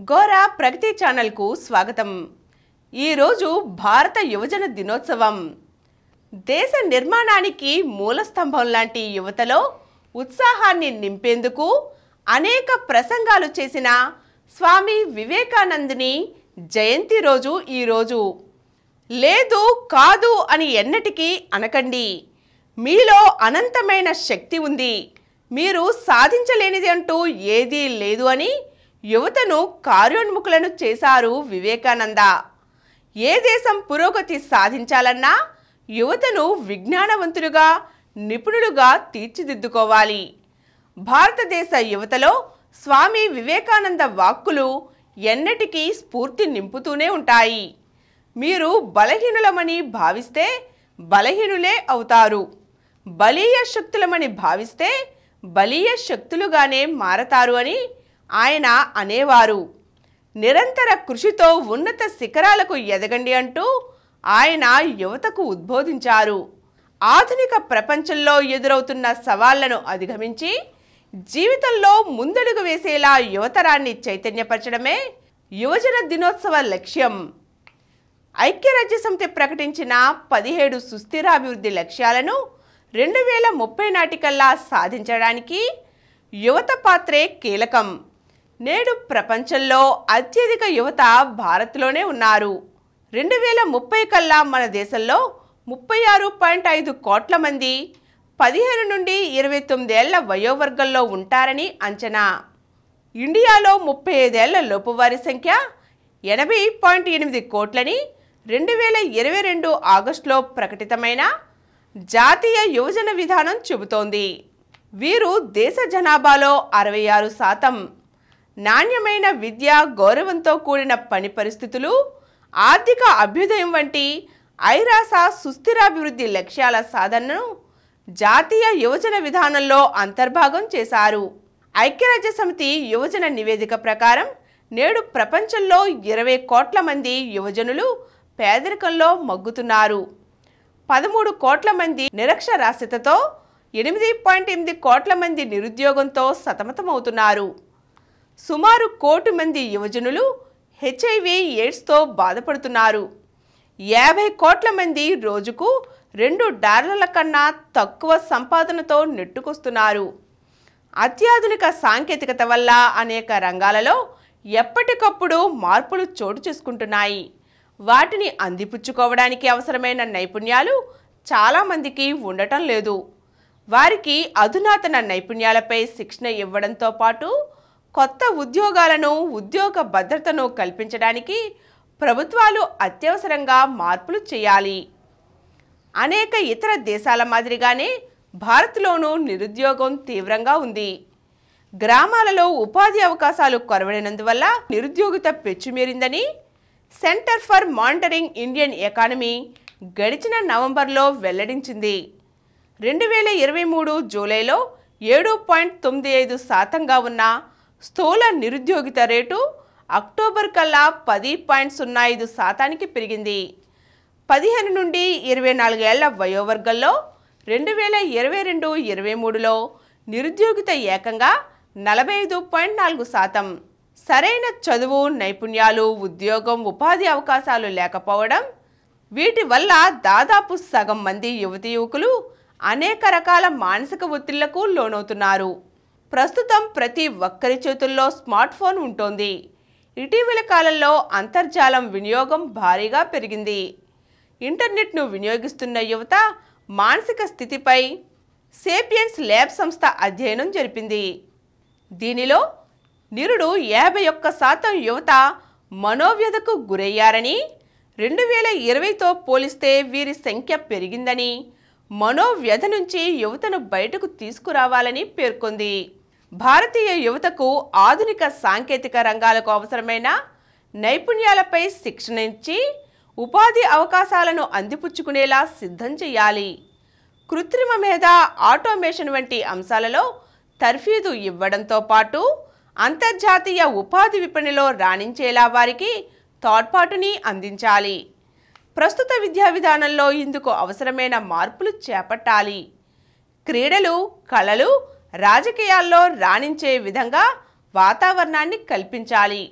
గోరా ప్రగతి ఛానల్కు స్వాగతం. ఈరోజు భారత యువజన దినోత్సవం. దేశ నిర్మాణానికి మూలస్తంభం లాంటి యువతలో ఉత్సాహాన్ని నింపేందుకు అనేక ప్రసంగాలు చేసిన స్వామి వివేకానందుని జయంతి రోజు ఈరోజు. లేదు కాదు అని ఎన్నటికీ అనకండి. మీలో అనంతమైన శక్తి ఉంది. మీరు సాధించలేనిది అంటూ ఏదీ లేదు అని యువతను కార్యోన్ముఖులను చేశారు వివేకానంద. ఏ దేశం పురోగతి సాధించాలన్నా యువతను విజ్ఞానవంతులుగా, నిపుణులుగా తీర్చిదిద్దుకోవాలి. భారతదేశ యువతలో స్వామి వివేకానంద వాక్కులు ఎన్నటికీ స్ఫూర్తి నింపుతూనే ఉంటాయి. మీరు బలహీనులమని భావిస్తే బలహీనులే అవుతారు. బలీయ శక్తులమని భావిస్తే బలీయ శక్తులుగానే మారతారు అని ఆయన అనేవారు. నిరంతర కృషితో ఉన్నత శిఖరాలకు ఎదగండి అంటూ ఆయన యువతకు ఉద్బోధించారు. ఆధునిక ప్రపంచంలో ఎదురవుతున్న సవాళ్లను అధిగమించి జీవితంలో ముందడుగు వేసేలా యువతరాన్ని చైతన్యపరచడమే యువజన దినోత్సవ లక్ష్యం. ఐక్యరాజ్యసమితి ప్రకటించిన 17 సుస్థిరాభివృద్ధి లక్ష్యాలను 2030 నాటికల్లా సాధించడానికి యువత పాత్రే కీలకం. నేడు ప్రపంచంలో అత్యధిక యువత భారత్లోనే ఉన్నారు. 2030 కల్లా మన దేశంలో 36.5 కోట్ల మంది 15 నుండి 29 ఏళ్ల వయోవర్గంలో ఉంటారని అంచనా. ఇండియాలో 35 ఏళ్ల లోపు వారి సంఖ్య 80.8 కోట్లని 2022 ఆగస్టులో ప్రకటితమైన జాతీయ యువజన విధానం చెబుతోంది. వీరు దేశ జనాభాలో 66%. నాణ్యమైన విద్య, గౌరవంతో కూడిన పని పరిస్థితులు, ఆర్థిక అభ్యుదయం వంటి ఐరాస సుస్థిరాభివృద్ధి లక్ష్యాల సాధనను జాతీయ యువజన విధానంలో అంతర్భాగం చేశారు. ఐక్యరాజ్యసమితి యువజన నివేదిక ప్రకారం నేడు ప్రపంచంలో 20 కోట్ల మంది యువజనులు పేదరికంలో మగ్గుతున్నారు. 13 కోట్ల మంది నిరక్షరాస్యతతో, 8.8 కోట్ల మంది నిరుద్యోగంతో సతమతమవుతున్నారు. సుమారు 1 కోటి మంది యువజనులు HIV ఎయిడ్స్తో బాధపడుతున్నారు. 50 కోట్ల మంది రోజుకు $2 కన్నా తక్కువ సంపాదనతో నెట్టుకొస్తున్నారు. అత్యాధునిక సాంకేతికత వల్ల అనేక రంగాలలో ఎప్పటికప్పుడు మార్పులు చోటు చేసుకుంటున్నాయి. వాటిని అందిపుచ్చుకోవడానికి అవసరమైన నైపుణ్యాలు చాలామందికి ఉండటం లేదు. వారికి అధునాతన నైపుణ్యాలపై శిక్షణ ఇవ్వడంతో పాటు కొత్త ఉద్యోగాలను, ఉద్యోగ భద్రతను కల్పించడానికి ప్రభుత్వాలు అత్యవసరంగా మార్పులు చేయాలి. అనేక ఇతర దేశాల మాదిరిగానే భారత్లోనూ నిరుద్యోగం తీవ్రంగా ఉంది. గ్రామాలలో ఉపాధి అవకాశాలు కొరవడినందువల్ల నిరుద్యోగిత పెచ్చుమీరిందని Centre for Monitoring Indian Economy గడిచిన నవంబర్లో వెల్లడించింది. 2023 జూలైలో 7.95% ఉన్న స్థూల నిరుద్యోగిత రేటు అక్టోబర్ కల్లా 10.05% పెరిగింది. 15 నుండి 24 ఏళ్ల వయోవర్గంలో 2022-23లో నిరుద్యోగిత ఏకంగా 45.4%. సరైన చదువు, నైపుణ్యాలు, ఉద్యోగం, ఉపాధి అవకాశాలు లేకపోవడం, వీటి వల్ల దాదాపు సగం మంది యువతీ యువకులు అనేక రకాల మానసిక ఒత్తిళ్లకు లోనవుతున్నారు. ప్రస్తుతం ప్రతి ఒక్కరి చేతుల్లో స్మార్ట్ ఫోన్ ఉంటోంది. ఇటీవల కాలంలో అంతర్జాలం వినియోగం భారీగా పెరిగింది. ఇంటర్నెట్ను వినియోగిస్తున్న యువత మానసిక స్థితిపై సేపియన్స్ ల్యాబ్ సంస్థ అధ్యయనం జరిపింది. దీనిలో నిరుడు 51% యువత మనోవ్యధకు గురయ్యారని, 2020తో పోలిస్తే వీరి సంఖ్య పెరిగిందని, మనోవ్యధ నుంచి యువతను బయటకు తీసుకురావాలని పేర్కొంది. భారతీయ యువతకు ఆధునిక సాంకేతిక రంగాలకు అవసరమైన నైపుణ్యాలపై శిక్షణ ఇచ్చి ఉపాధి అవకాశాలను అందిపుచ్చుకునేలా సిద్ధం చేయాలి. కృత్రిమ మేధ, ఆటోమేషన్ వంటి అంశాలలో తర్ఫీదు ఇవ్వడంతో పాటు అంతర్జాతీయ ఉపాధి విపణిలో రాణించేలా వారికి తోడ్పాటుని అందించాలి. ప్రస్తుత విద్యా విధానంలో ఇందుకు అవసరమైన మార్పులు చేపట్టాలి. క్రీడలు, కళలు, రాజకీయాల్లో రాణించే విధంగా వాతావరణాన్ని కల్పించాలి.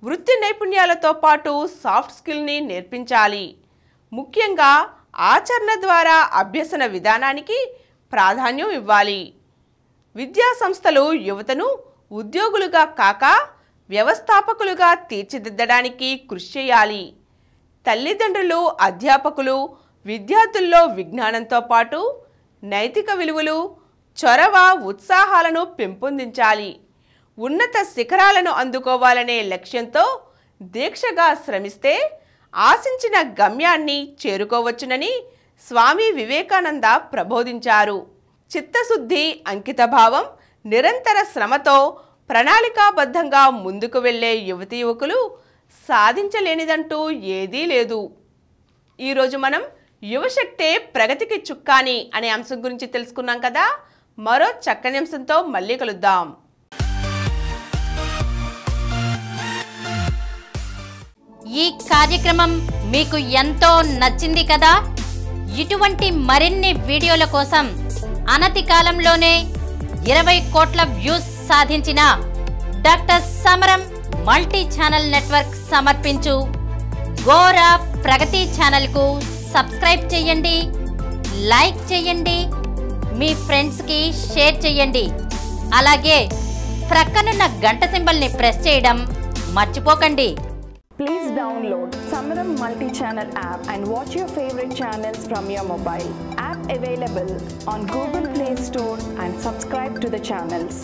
వృత్తి నైపుణ్యాలతో పాటు సాఫ్ట్ స్కిల్ని నేర్పించాలి. ముఖ్యంగా ఆచరణ ద్వారా అభ్యసన విధానానికి ప్రాధాన్యం ఇవ్వాలి. విద్యా సంస్థలు యువతను ఉద్యోగులుగా కాక వ్యవస్థాపకులుగా తీర్చిదిద్దడానికి కృషి చేయాలి. తల్లిదండ్రులు, అధ్యాపకులు విద్యార్థుల్లో విజ్ఞానంతో పాటు నైతిక విలువలు, చొరవ, ఉత్సాహాలను పెంపొందించాలి. ఉన్నత శిఖరాలను అందుకోవాలనే లక్ష్యంతో దీక్షగా శ్రమిస్తే ఆశించిన గమ్యాన్ని చేరుకోవచ్చునని స్వామి వివేకానంద ప్రబోధించారు. చిత్తశుద్ధి, అంకితభావం, నిరంతర శ్రమతో ప్రణాళికాబద్ధంగా ముందుకు వెళ్లే యువతీ యువకులు సాధించలేనిదంటూ ఏదీ లేదు. ఈరోజు మనం యువశక్తే ప్రగతికి చుక్కాని అనే అంశం గురించి తెలుసుకున్నాం కదా. మరో చక్కని అంశంతో మళ్ళీ కలుద్దాం. ఈ కార్యక్రమం మీకు ఎంతో నచ్చింది కదా. ఇటువంటి మరిన్ని వీడియోల కోసం అనతి కాలంలోనే 20 కోట్ల వ్యూస్ సాధించిన డాక్టర్ సమరం మల్టీ ఛానల్ నెట్వర్క్ సమర్పించు గోరా ప్రగతి ఛానల్కు సబ్స్క్రైబ్ చేయండి, లైక్ చేయండి, మీ ఫ్రెండ్స్కి షేర్ చేయండి. అలాగే ప్రక్కనున్న గంట సింబల్ని ప్రెస్ చేయడం మర్చిపోకండి. Please download Samaram multi-channel app and watch your favorite channels from your mobile. App available on Google Play Store and subscribe to the channels.